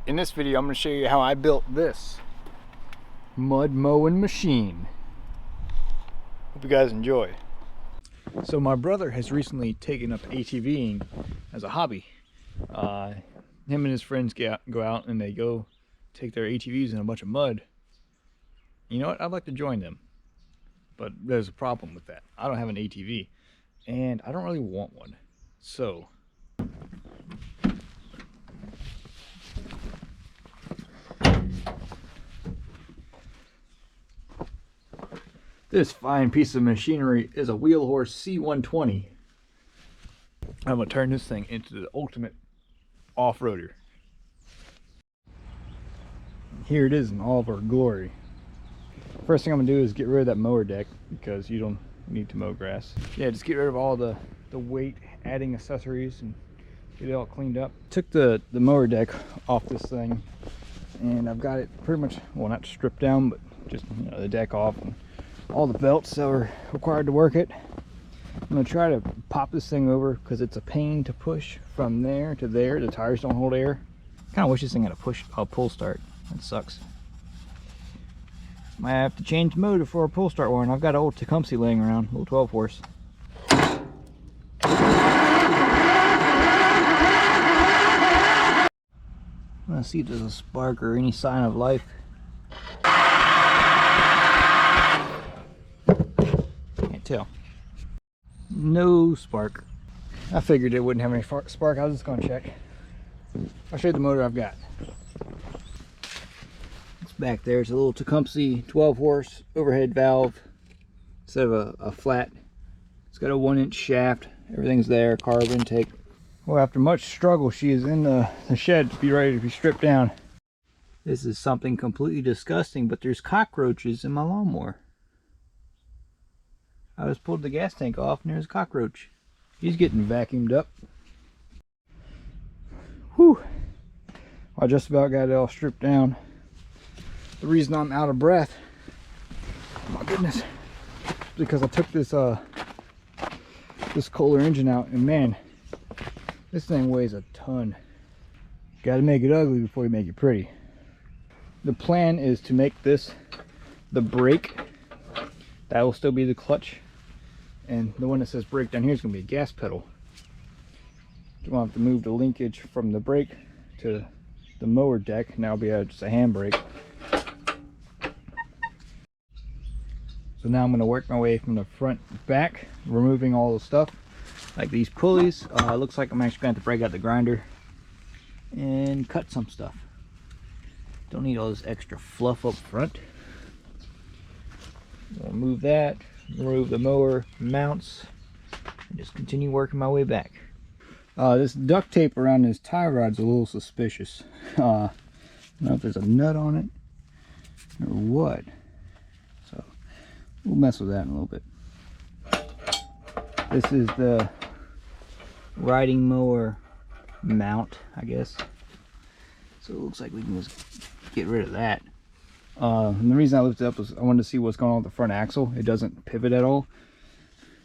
In this video, I'm going to show you how I built this mud mowing machine. Hope you guys enjoy. So my brother has recently taken up ATVing as a hobby. Him and his friends go out and they go take their ATVs in a bunch of mud. You know what? I'd like to join them. But there's a problem with that. I don't have an ATV and I don't really want one. So this fine piece of machinery is a wheel horse C120. I'm gonna turn this thing into the ultimate off-roader. Here it is in all of our glory. First thing I'm gonna do is get rid of that mower deck because you don't need to mow grass. Yeah, just get rid of all the weight adding accessories and get it all cleaned up. Took the mower deck off this thing and I've got it pretty much, well, not stripped down, but just, you know, the deck off and all the belts that were required to work it. I'm gonna try to pop this thing over because it's a pain to push from there to there. The tires don't hold air. Kind of wish this thing had a pull start. That sucks. Might have to change the motor for a pull start one. I've got an old Tecumseh laying around, little 12 horse. I'm gonna see if there's a spark or any sign of life. Can't tell. No spark. I figured it wouldn't have any spark. I was just gonna check. I'll show you the motor I've got. It's back there. It's a little Tecumseh 12 horse overhead valve instead of a flat. It's got a 1-inch shaft. Everything's there. Carb intake. Well, after much struggle, she is in the shed to be ready to be stripped down. This is something completely disgusting, but there's cockroaches in my lawnmower. I just pulled the gas tank off and there's a cockroach. He's getting vacuumed up. Whew. I just about got it all stripped down. The reason I'm out of breath, oh my goodness, because I took this Kohler engine out, and man, this thing weighs a ton. Got to make it ugly before you make it pretty. The plan is to make this the brake. That will still be the clutch. And the one that says brake down here is going to be a gas pedal. You want to have to move the linkage from the brake to the mower deck. Now it'll be just a handbrake. So now I'm going to work my way from the front back, removing all the stuff, like these pulleys. It looks like I'm actually going to have to break out the grinder and cut some stuff. Don't need all this extra fluff up front. We'll move that, remove the mower mounts, and just continue working my way back. This duct tape around this tie rod's a little suspicious. I don't know if there's a nut on it or what. So we'll mess with that in a little bit. This is the riding mower mount, I guess. So it looks like we can just get rid of that. And the reason I lifted it up was I wanted to see what's going on with the front axle. It doesn't pivot at all.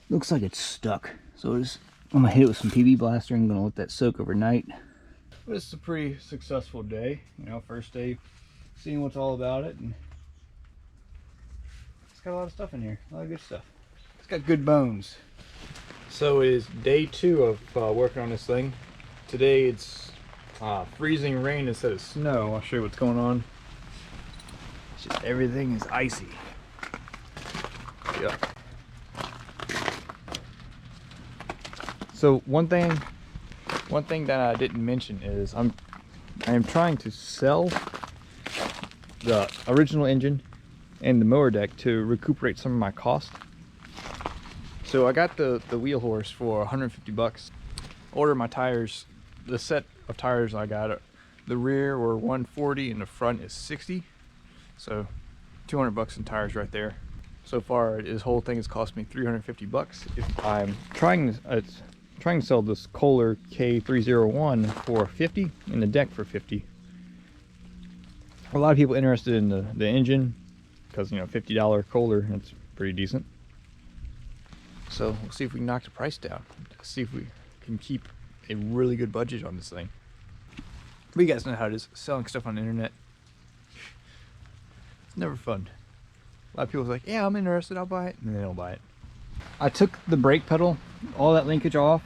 Looks like it's stuck. So I'm gonna hit it with some PB Blaster and I'm gonna let that soak overnight. But it's a pretty successful day. You know, first day seeing what's all about it, and it's got a lot of stuff in here. A lot of good stuff. It's got good bones. So it is day 2 of working on this thing. Today it's freezing rain instead of snow. I'll show you what's going on. Just everything is icy. Yeah. So one thing that I didn't mention is I am trying to sell the original engine and the mower deck to recuperate some of my cost. So I got the wheel horse for 150 bucks. Ordered my tires. The set of tires I got, the rear were 140 and the front is 60. So 200 bucks in tires right there. So far this whole thing has cost me 350 bucks. If I'm trying to sell this Kohler K301 for 50 and the deck for 50. A lot of people interested in the engine because, you know, $50 Kohler, that's pretty decent. So we'll see if we can knock the price down. See if we can keep a really good budget on this thing. But you guys know how it is, selling stuff on the internet. It's never fun. A lot of people are like, yeah, I'm interested, I'll buy it, and they don't buy it. I took the brake pedal, all that linkage off,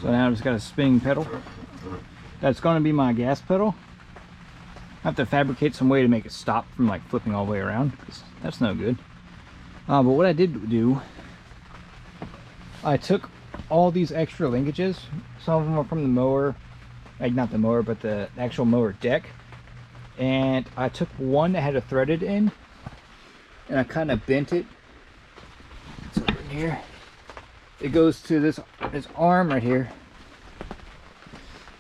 so now I've just got a spinning pedal. That's going to be my gas pedal. I have to fabricate some way to make it stop from like flipping all the way around, because that's no good. But what I did do, I took all these extra linkages. Some of them are from the mower, like not the mower, but the actual mower deck. And I took one that had a threaded end, and I kind of bent it. It's over here. It goes to this arm right here.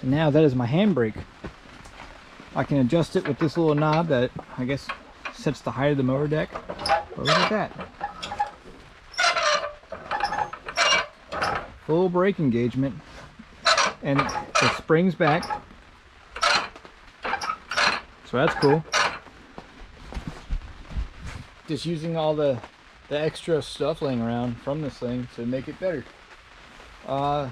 And now that is my handbrake. I can adjust it with this little knob that I guess sets the height of the mower deck. But look at that. Full brake engagement. And it springs back. So that's cool. Just using all the extra stuff laying around from this thing to make it better. I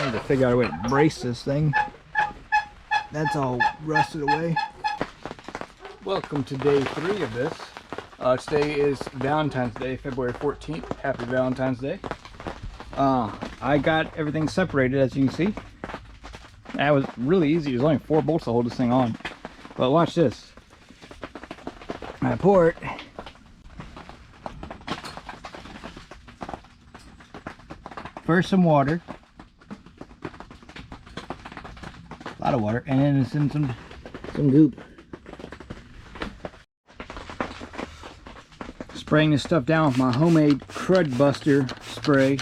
need to figure out a way to brace this thing. That's all rusted away. Welcome to day 3 of this. Today is Valentine's Day, February 14th. Happy Valentine's Day. I got everything separated, as you can see. That was really easy. There's only 4 bolts to hold this thing on. But watch this. I pour it. First some water. A lot of water. And then it's in some goop. Spraying this stuff down with my homemade crud buster spray.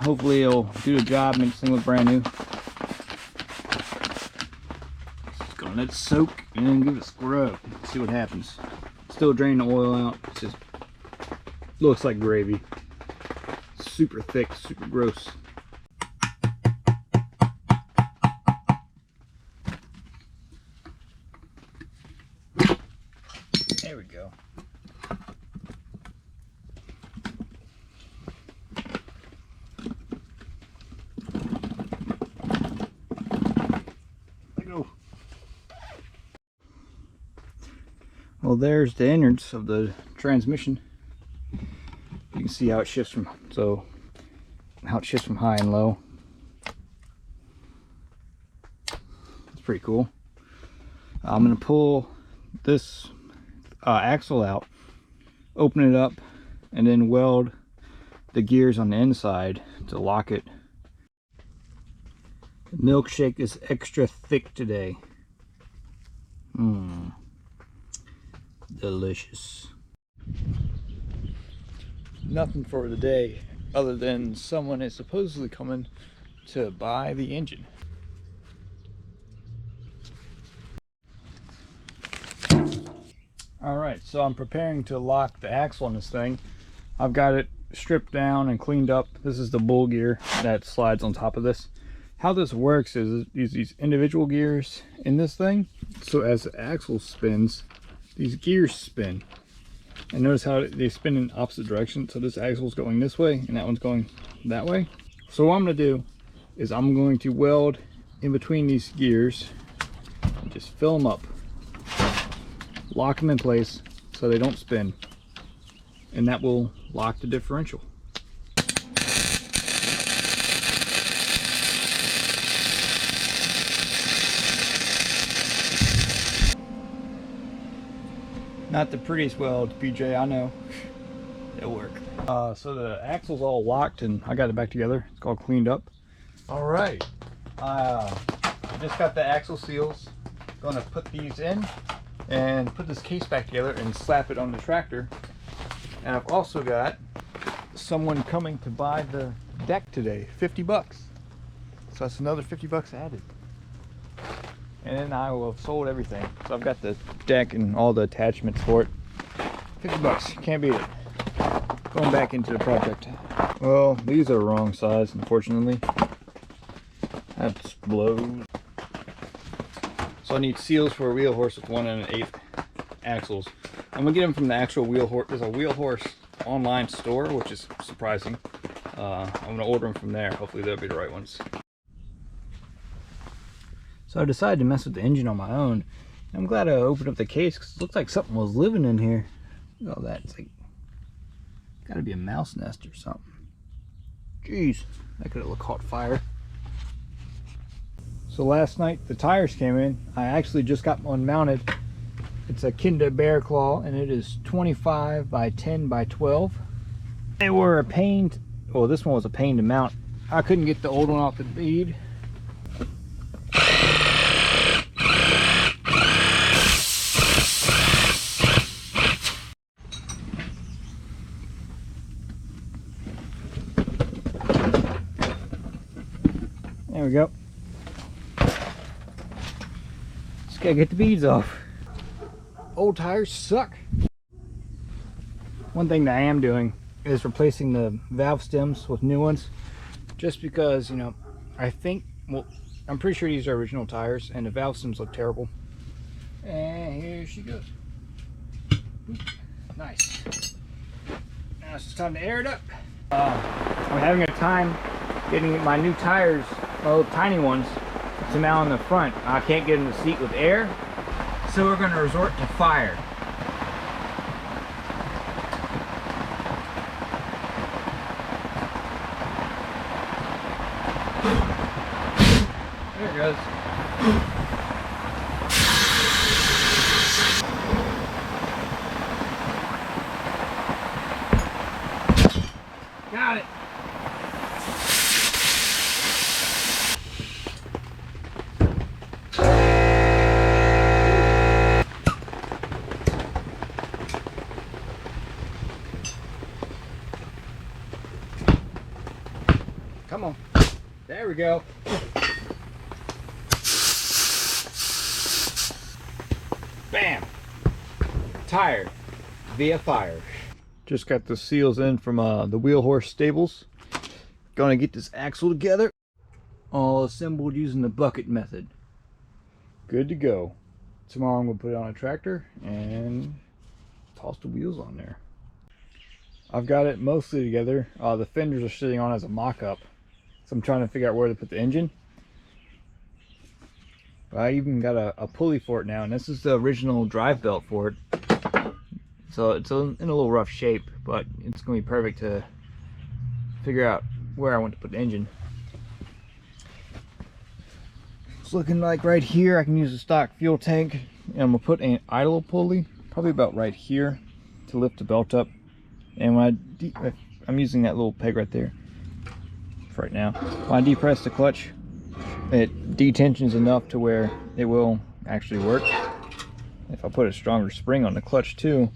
Hopefully it'll do the job, make this thing look brand new. Just gonna let it soak and then give it a scrub. See what happens. Still drain the oil out. It just looks like gravy. Super thick, super gross. There we go. Well, there's the innards of the transmission. You can see how it shifts from high and low. It's pretty cool. I'm gonna pull this axle out, open it up, and then weld the gears on the inside to lock it. The milkshake is extra thick today. Delicious. Nothing for the day other than someone is supposedly coming to buy the engine. Alright, so I'm preparing to lock the axle on this thing. I've got it stripped down and cleaned up. This is the bull gear that slides on top of this. How this works is these individual gears in this thing. So as the axle spins, these gears spin. And notice how they spin in opposite directions. So this axle is going this way and that one's going that way. So what I'm going to do is I'm going to weld in between these gears and just fill them up. Lock them in place so they don't spin. And that will lock the differential. Not the prettiest weld, BJ, I know. It'll work. So the axle's all locked and I got it back together. It's all cleaned up. All right. I just got the axle seals. Gonna put these in and put this case back together and slap it on the tractor. And I've also got someone coming to buy the deck today, 50 bucks. So that's another 50 bucks added. And then I will have sold everything. So I've got the deck and all the attachments for it. 50 bucks, can't beat it. Going back into the project. Well, these are wrong size, unfortunately. That's blows. So I need seals for a wheel horse with 1 1/8 axles. I'm gonna get them from the actual wheel horse. There's a wheel horse online store, which is surprising. I'm gonna order them from there. Hopefully they'll be the right ones. So I decided to mess with the engine on my own. I'm glad I opened up the case because it looks like something was living in here. Look at all that. It's like, gotta be a mouse nest or something. Jeez, that could have caught fire. So last night the tires came in. I actually just got one mounted. It's a Kinder Bear Claw and it is 25 by 10 by 12. They were a pain, well, this one was a pain to mount. I couldn't get the old one off the bead. There we go. Just gotta get the beads off. Old tires suck. One thing that I am doing is replacing the valve stems with new ones, just because, you know, I think, well, I'm pretty sure these are original tires and the valve stems look terrible. And here she goes. Nice. Now it's just time to air it up. I'm having a time getting my new tires, my little tiny ones, to mount on the front. I can't get in the seat with air, so we're going to resort to fire. There it goes. Got it. Come on. There we go. Bam! Tire via fire. Just got the seals in from the Wheel Horse stables. Gonna get this axle together. All assembled using the bucket method. Good to go. Tomorrow I'm gonna put it on a tractor and toss the wheels on there. I've got it mostly together. The fenders are sitting on as a mock-up. So I'm trying to figure out where to put the engine. I even got a pulley for it now, and this is the original drive belt for it. So it's in a little rough shape, but it's going to be perfect to figure out where I want to put the engine. It's looking like right here I can use a stock fuel tank, and I'm going to put an idle pulley, probably about right here, to lift the belt up. And when I'm using that little peg right there for right now. When I depress the clutch, it detensions enough to where it will actually work. If I put a stronger spring on the clutch too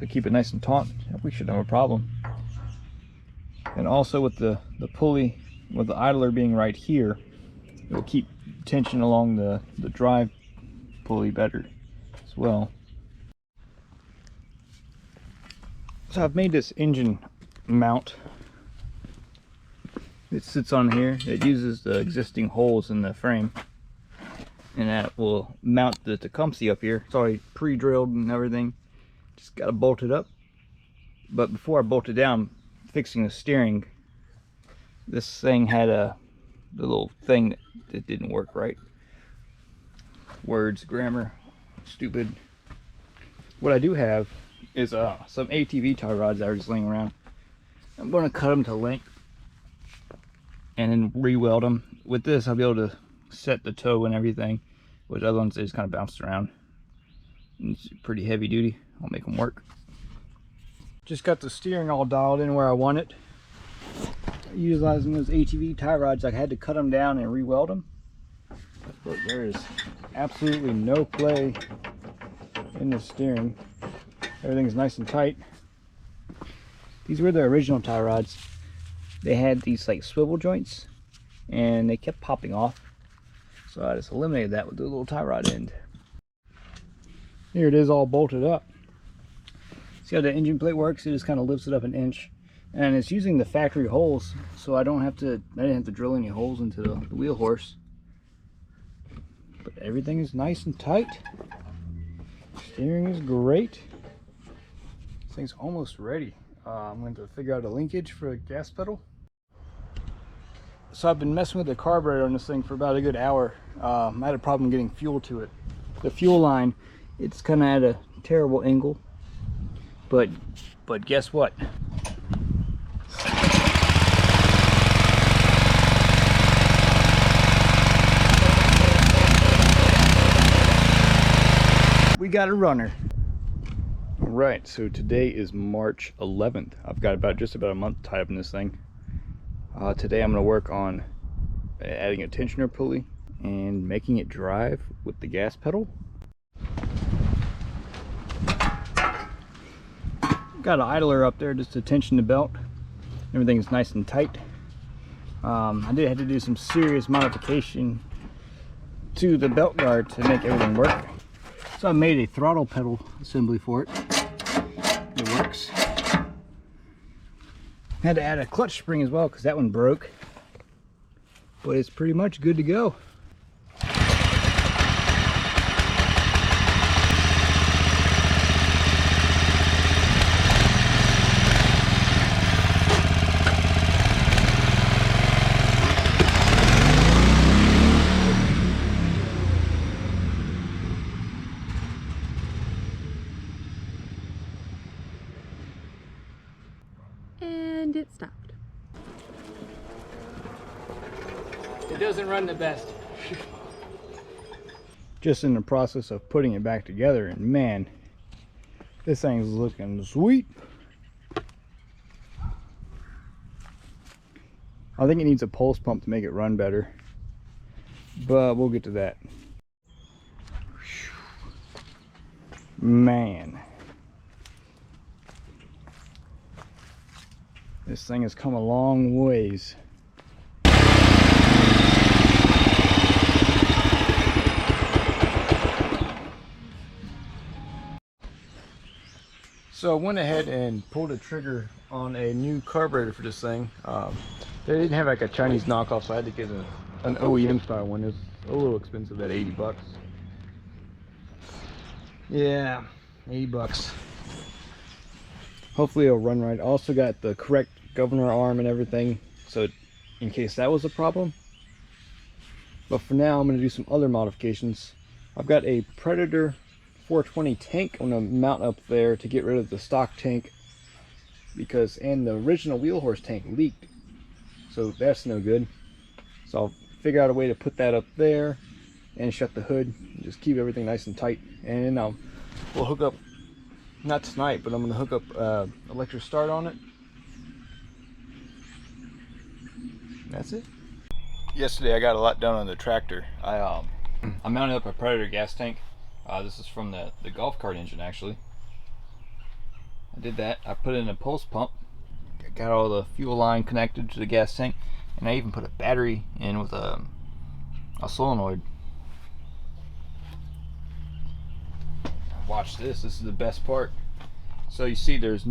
to keep it nice and taut, we should have a problem. And also with the pulley, with the idler being right here, it will keep tension along the drive pulley better as well. So I've made this engine mount. It sits on here. It uses the existing holes in the frame, and that will mount the Tecumseh up here. It's already pre-drilled and everything. Just got to bolt it up. But before I bolt it down, fixing the steering, this thing had the little thing that didn't work right. Words, grammar, stupid. What I do have is some ATV tie rods that are just laying around. I'm going to cut them to length and then re-weld them. With this I'll be able to set the toe and everything, with other ones they just kind of bounced around. And it's pretty heavy duty. I'll make them work. Just got the steering all dialed in where I want it. Utilizing those ATV tie rods, I had to cut them down and re-weld them. Look, there is absolutely no play in the steering. Everything's nice and tight. These were the original tie rods. They had these like swivel joints and they kept popping off, so I just eliminated that with the little tie rod end. Here it is, all bolted up. See how the engine plate works? It just kind of lifts it up an inch, and it's using the factory holes, so I didn't have to drill any holes into the wheel horse. But everything is nice and tight. Steering is great. This thing's almost ready. I'm going to figure out a linkage for a gas pedal. So I've been messing with the carburetor on this thing for about a good hour. I had a problem getting fuel to it. The fuel line, it's kind of at a terrible angle, but guess what? We got a runner. All right, so today is March 11th. I've got just about a month tied up in this thing. Today I'm going to work on adding a tensioner pulley and making it drive with the gas pedal. Got an idler up there just to tension the belt. Everything's nice and tight. I did have to do some serious modification to the belt guard to make everything work. So I made a throttle pedal assembly for it. It works. Had to add a clutch spring as well because that one broke. But it's pretty much good to go. And it stopped. It doesn't run the best. Just in the process of putting it back together, and man, this thing's looking sweet. I think it needs a pulse pump to make it run better, but we'll get to that. Man, this thing has come a long ways. So I went ahead and pulled a trigger on a new carburetor for this thing. They didn't have like a Chinese knockoff, so I had to get an OEM style one. It's a little expensive at 80 bucks. Yeah, 80 bucks. Hopefully it'll run right. I also got the correct governor arm and everything, so in case that was a problem. But for now, I'm going to do some other modifications. I've got a Predator 420 tank I'm going to mount up there to get rid of the stock tank, and the original wheel horse tank leaked, so that's no good. So I'll figure out a way to put that up there and shut the hood and just keep everything nice and tight. And we'll hook up, not tonight, but I'm going to hook up electric start on it. That's it. Yesterday I got a lot done on the tractor. I mounted up a Predator gas tank. This is from the golf cart engine, actually. I did that. I put in a pulse pump, got all the fuel line connected to the gas tank, and I even put a battery in with a solenoid. Watch this. This is the best part. So you see there's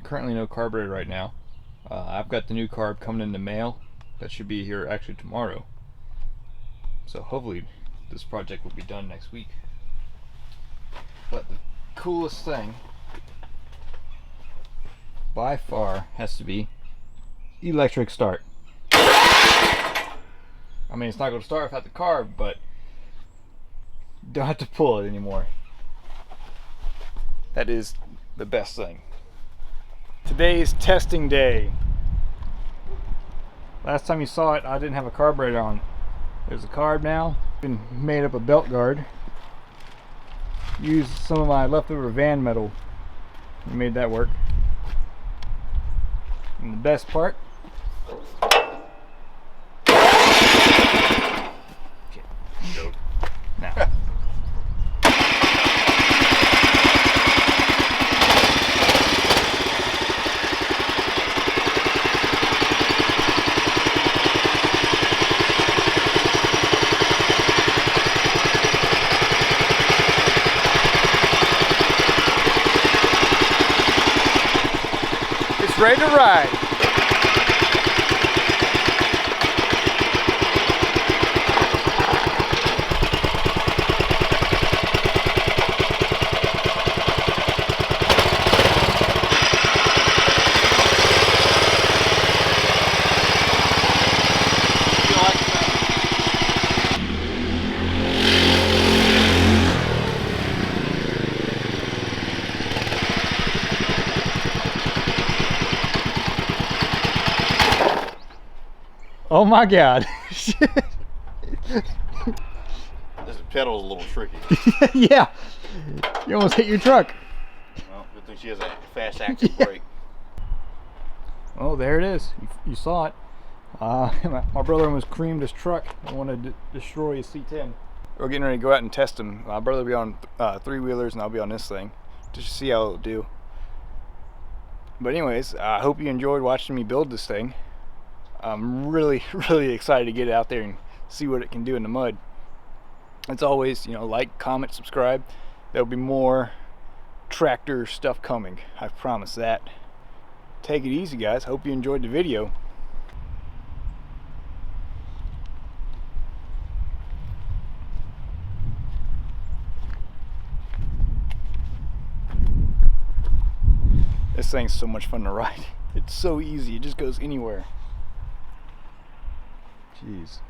currently no carburetor right now. I've got the new carb coming in the mail. That should be here actually tomorrow. So hopefully this project will be done next week. But the coolest thing by far has to be electric start. I mean, it's not going to start without the carb, but don't have to pull it anymore. That is the best thing. Today's testing day. Last time you saw it, I didn't have a carburetor on. There's a carb now. Been made up a belt guard. Used some of my leftover van metal and made that work. And the best part, now. It's ready to ride. Oh my God. This pedal's a little tricky. Yeah. You almost hit your truck. Well, good thing she has a fast active brake. Oh, there it is. You saw it. My brother almost creamed his truck and wanted to destroy his C10. We're getting ready to go out and test them. My brother will be on three-wheelers and I'll be on this thing. Just to see how it'll do. But anyways, I hope you enjoyed watching me build this thing. I'm really, really excited to get it out there and see what it can do in the mud. As always, you know, like, comment, subscribe. There'll be more tractor stuff coming. I promise that. Take it easy, guys. Hope you enjoyed the video. This thing's so much fun to ride. It's so easy. It just goes anywhere. Jeez.